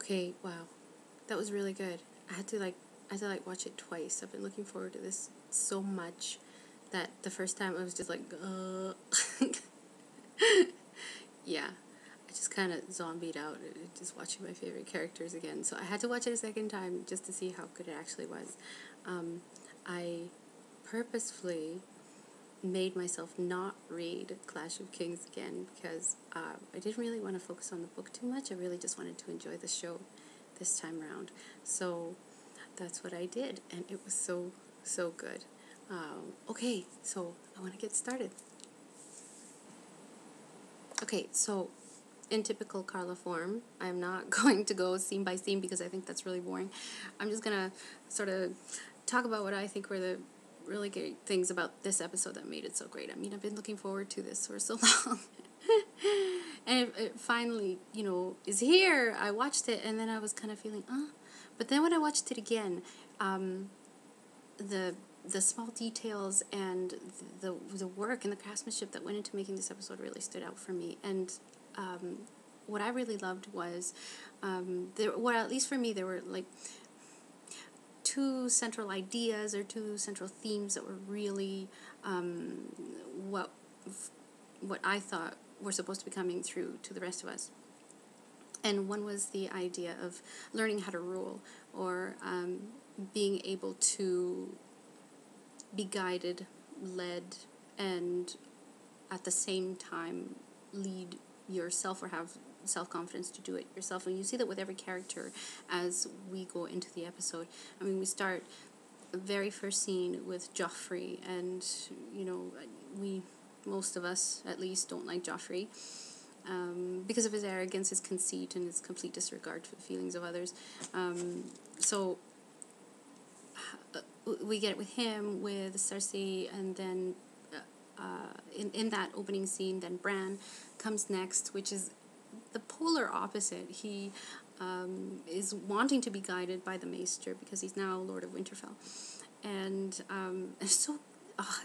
Okay, wow. That was really good. I had to watch it twice. I've been looking forward to this so much that the first time I was just like, yeah. I just kind of zombied out just watching my favorite characters again. So I had to watch it a second time just to see how good it actually was. I purposefully made myself not read Clash of Kings again because I didn't really want to focus on the book too much. I really just wanted to enjoy the show this time around. So that's what I did, and it was so, so good. Okay, so I want to get started. Okay, so in typical Carla form, I'm not going to go scene by scene because I think that's really boring. I'm just going to sort of talk about what I think were the really great things about this episode that made it so great. I mean, I've been looking forward to this for so long. And it finally, is here. I watched it, and then I was kind of feeling, But then when I watched it again, the small details and the work and the craftsmanship that went into making this episode really stood out for me. And what I really loved was, at least for me, there were like two central ideas or two central themes that were really what I thought were supposed to be coming through to the rest of us. And one was the idea of learning how to rule, or being able to be guided, led, and at the same time lead yourself or have self-confidence to do it yourself. And you see that with every character as we go into the episode. I mean, we start the very first scene with Joffrey, and most of us at least don't like Joffrey because of his arrogance, his conceit, and his complete disregard for the feelings of others. So we get it with him, with Cersei, and then in that opening scene, then Bran comes next, which is the polar opposite. He is wanting to be guided by the Maester because he's now Lord of Winterfell. And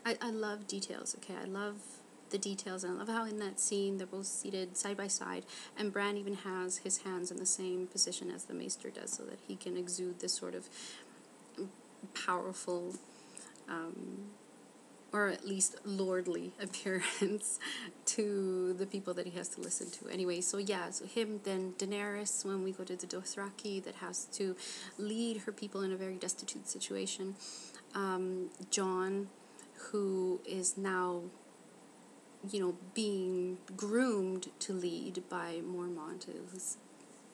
I love details, okay? I love the details, and I love how in that scene they're both seated side by side, and Bran even has his hands in the same position as the Maester does so that he can exude this sort of powerful or at least lordly appearance to the people that he has to listen to. Anyway, so him, then Daenerys, when we go to the Dothraki, that has to lead her people in a very destitute situation. Jon, who is now, being groomed to lead by Mormont, who's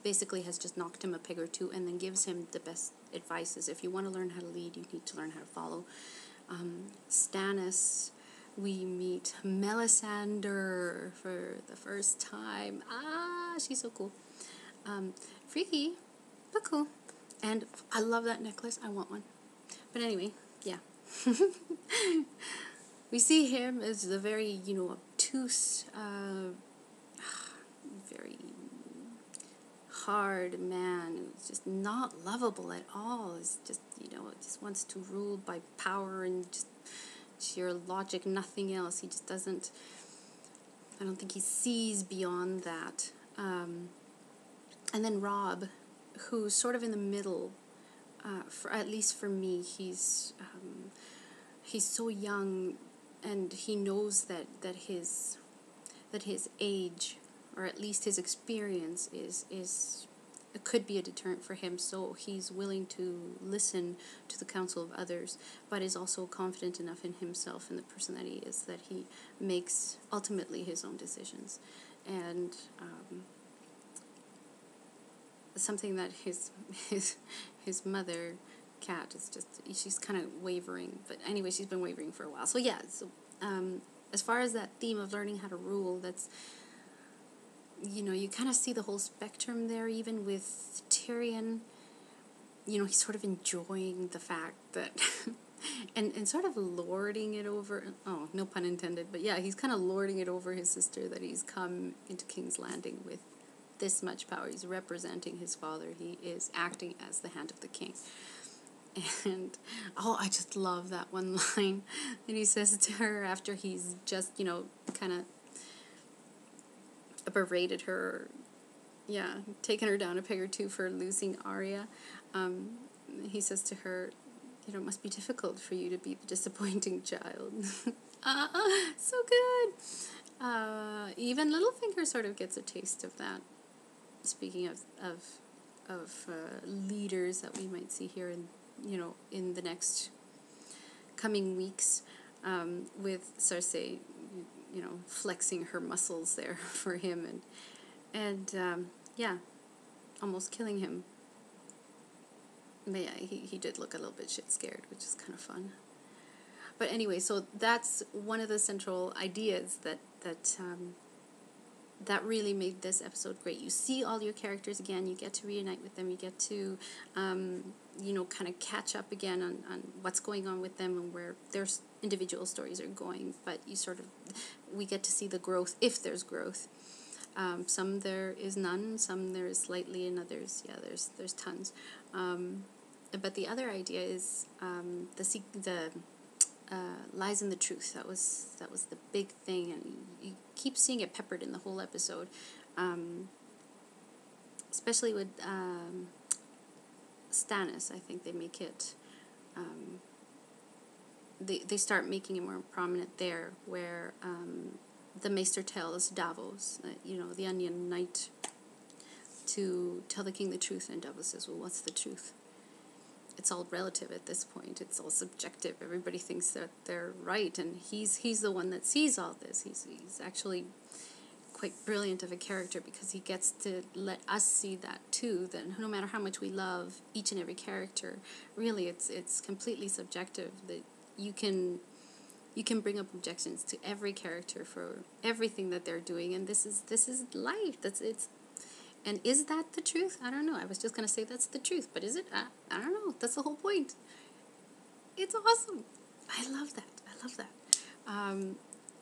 basically has just knocked him a peg or two, and then gives him the best advice is if you want to learn how to lead, you need to learn how to follow. Stannis, we meet Melisandre for the first time. She's so cool. Freaky, but cool. And I love that necklace. I want one. But anyway, yeah. We see him as the very, obtuse, very hard man who's just not lovable at all. Is just just wants to rule by power and just sheer logic, nothing else. He just doesn't. I don't think he sees beyond that. And then Robb, who's sort of in the middle. At least for me, he's so young, and he knows that his age, or at least his experience, is it could be a deterrent for him, so he's willing to listen to the counsel of others, but is also confident enough in himself and the person that he is that he makes ultimately his own decisions. And something that his mother, Kat, is she's kind of wavering, but anyway, she's been wavering for a while. So as far as that theme of learning how to rule, that's, you kind of see the whole spectrum there, even with Tyrion. He's sort of enjoying the fact that, and sort of lording it over, no pun intended, but yeah, he's kind of lording it over his sister that he's come into King's Landing with this much power. He's representing his father. He is acting as the hand of the king. And, I just love that one line that he says to her after he's just, kind of berated her, yeah, taken her down a peg or two for losing Arya. He says to her, you know, it must be difficult for you to be the disappointing child. So good. Even Littlefinger sort of gets a taste of that. Speaking of leaders that we might see here in, you know, in the next coming weeks, with Cersei, you know, flexing her muscles there for him, and yeah, almost killing him. But yeah, he did look a little bit shit scared, which is kind of fun. But anyway, so that's one of the central ideas that really made this episode great. You see all your characters again, you get to reunite with them, you get to, you know, kind of catch up again on what's going on with them and where their individual stories are going, but we get to see the growth, if there's growth. Some there is none, some there is slightly, and others, yeah, there's tons. But the other idea is the lies in the truth. That was the big thing, and you keep seeing it peppered in the whole episode, especially with Stannis. I think they make it. They start making it more prominent there, where the Maester tells Davos, you know, the Onion Knight, to tell the king the truth, and Davos says, "Well, what's the truth?" It's all relative at this point. It's all subjective. Everybody thinks that they're right, and he's the one that sees all this. He's actually quite brilliant of a character, because he gets to let us see that too. That no matter how much we love each and every character, really it's completely subjective. That you can bring up objections to every character for everything that they're doing, and this is life. And is that the truth? I don't know. I was just going to say that's the truth, but is it? I don't know. That's the whole point. It's awesome. I love that.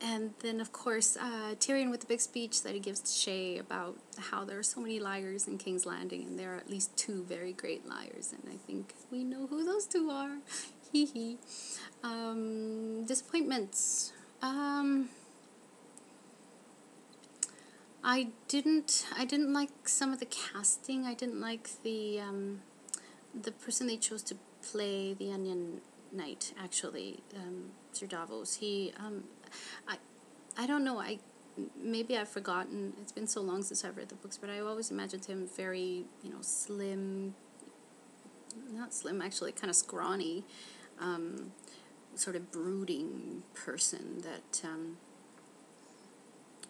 And then, of course, Tyrion with the big speech that he gives to Shay about how there are so many liars in King's Landing, and there are at least 2 very great liars, and I think we know who those 2 are. Hee hee. Disappointments. I didn't like some of the casting. I didn't like the person they chose to play the Onion Knight, actually, Sir Davos. He, I don't know, maybe I've forgotten, it's been so long since I've read the books, but I always imagined him very, you know, slim, not slim, actually, kind of scrawny, sort of brooding person that,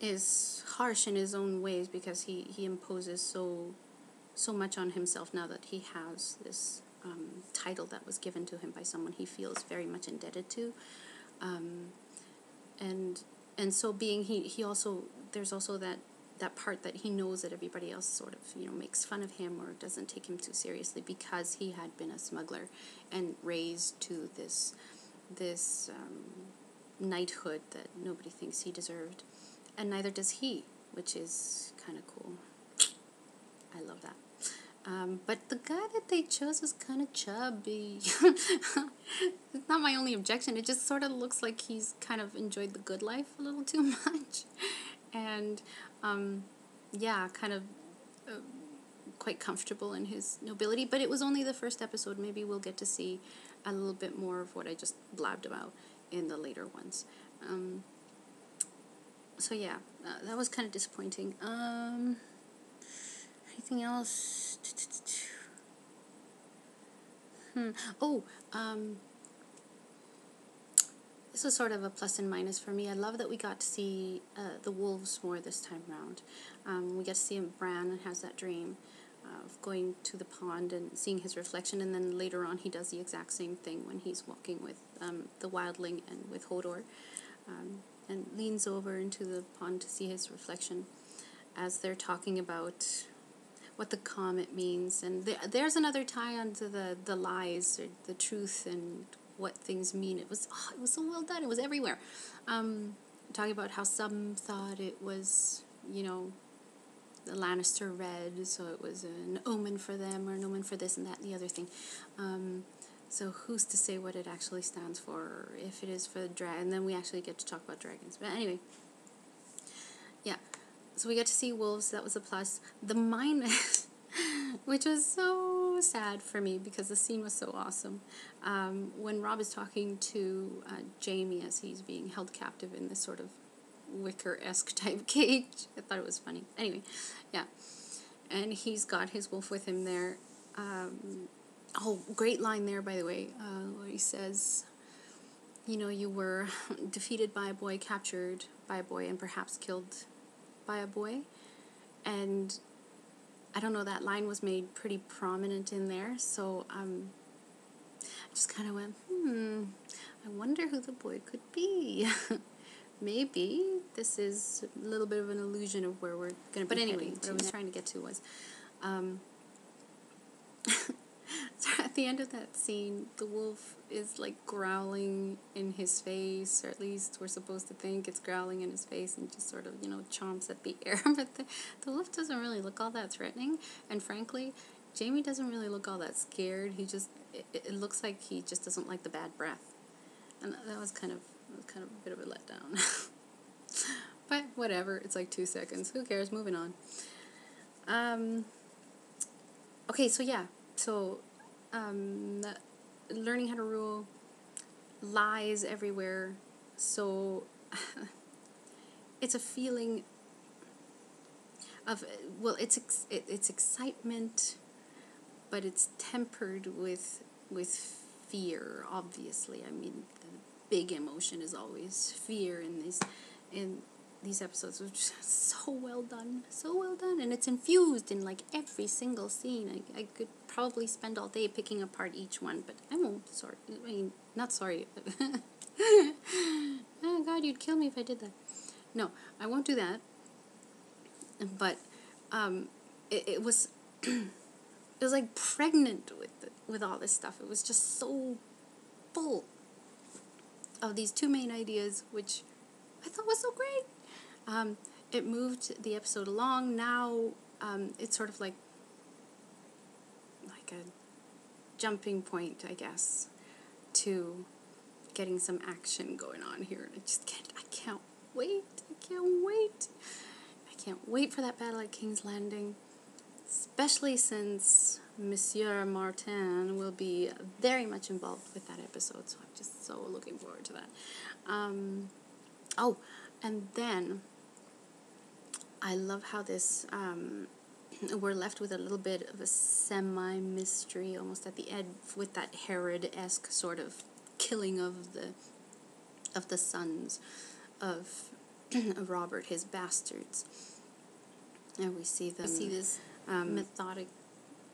is harsh in his own ways, because he imposes so much on himself now that he has this title that was given to him by someone he feels very much indebted to, and so being he also, there's also that part that he knows that everybody else sort of, you know, makes fun of him or doesn't take him too seriously, because he had been a smuggler and raised to this knighthood that nobody thinks he deserved. And neither does he, which is kind of cool. I love that. But the guy that they chose was kind of chubby. It's not my only objection. It just sort of looks like he's kind of enjoyed the good life a little too much. And, yeah, kind of quite comfortable in his nobility. But it was only the first episode. Maybe we'll get to see a little bit more of what I just blabbed about in the later ones. So yeah, that was kind of disappointing. Anything else? This was sort of a plus and minus for me. I love that we got to see the wolves more this time around. We get to see Bran has that dream of going to the pond and seeing his reflection, and then later on he does the exact same thing when he's walking with the wildling and with Hodor. And leans over into the pond to see his reflection as they're talking about what the comet means. And there's another tie on to the lies, or the truth, and what things mean. It was so well done. It was everywhere. Talking about how some thought it was, you know, the Lannister red, so it was an omen for them, or an omen for this and that and the other thing. So who's to say what it actually stands for, or if it is for the dragon? And then we actually get to talk about dragons. But anyway, yeah. So we get to see wolves. That was a plus. The minus, which was so sad for me because the scene was so awesome. When Rob is talking to Jamie as he's being held captive in this sort of wicker-esque type cage. I thought it was funny. Anyway, yeah. And he's got his wolf with him there. Great line there, by the way, where he says, you know, you were defeated by a boy, captured by a boy, and perhaps killed by a boy. And I don't know, that line was made pretty prominent in there, so I just kind of went, I wonder who the boy could be. Maybe this is a little bit of an illusion of where we're going to be. But anyway, what I was trying to get to was, so at the end of that scene, the wolf is like growling in his face, or at least we're supposed to think it's growling in his face, and just sort of, you know, chomps at the air. But the wolf doesn't really look all that threatening, and frankly, Jamie doesn't really look all that scared. He just, it looks like he just doesn't like the bad breath, and that was kind of a bit of a letdown. But whatever, it's like 2 seconds. Who cares? Moving on. Okay, so yeah, so learning how to rule, lies everywhere. So it's a feeling of, well, it's excitement, but it's tempered with fear. Obviously, I mean, the big emotion is always fear in these episodes, which is so well done, and it's infused in like every single scene. I could probably spend all day picking apart each one, but I won't. Sorry, I mean, not sorry. Oh God, you'd kill me if I did that. No, I won't do that. But it was it was like pregnant with all this stuff. It was just so full of these two main ideas, which I thought was so great. It moved the episode along. Now it's sort of like a jumping point, I guess, to getting some action going on here. And I can't wait. I can't wait for that battle at King's Landing, especially since Monsieur Martin will be very much involved with that episode. So I'm just so looking forward to that. And then I love how this, we're left with a little bit of a semi-mystery almost at the end with that Herod-esque sort of killing of the sons of Robert, his bastards. And we see this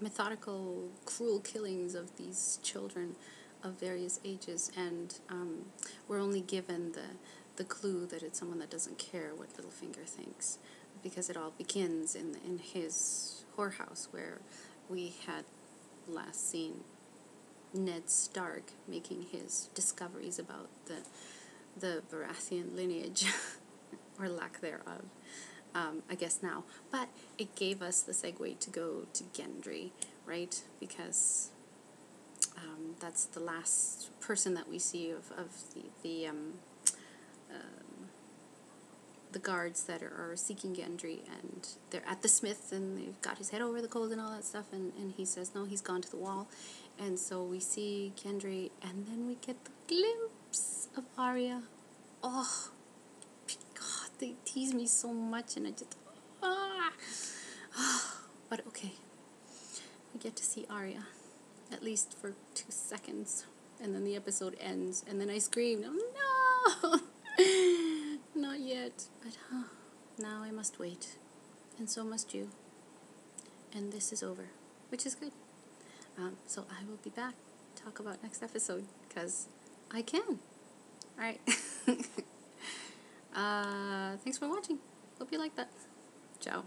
methodical, cruel killings of these children of various ages, and we're only given the clue that it's someone that doesn't care what Littlefinger thinks, because it all begins in his whorehouse, where we had last seen Ned Stark making his discoveries about the Baratheon lineage, or lack thereof, I guess now. But it gave us the segue to go to Gendry, right? Because that's the last person that we see of the guards that are seeking Gendry, and they're at the smith, and they've got his head over the coals and all that stuff, and he says no, he's gone to the wall. And so we see Gendry, and then we get the glimpse of Arya. Oh God, they tease me so much, and I just but okay, we get to see Arya, at least for 2 seconds, and then the episode ends, and then I screamed, oh, no, not yet, but now I must wait, and so must you, and this is over, which is good. So I will be back to talk about next episode, because I can. Alright. Thanks for watching. Hope you like that. Ciao.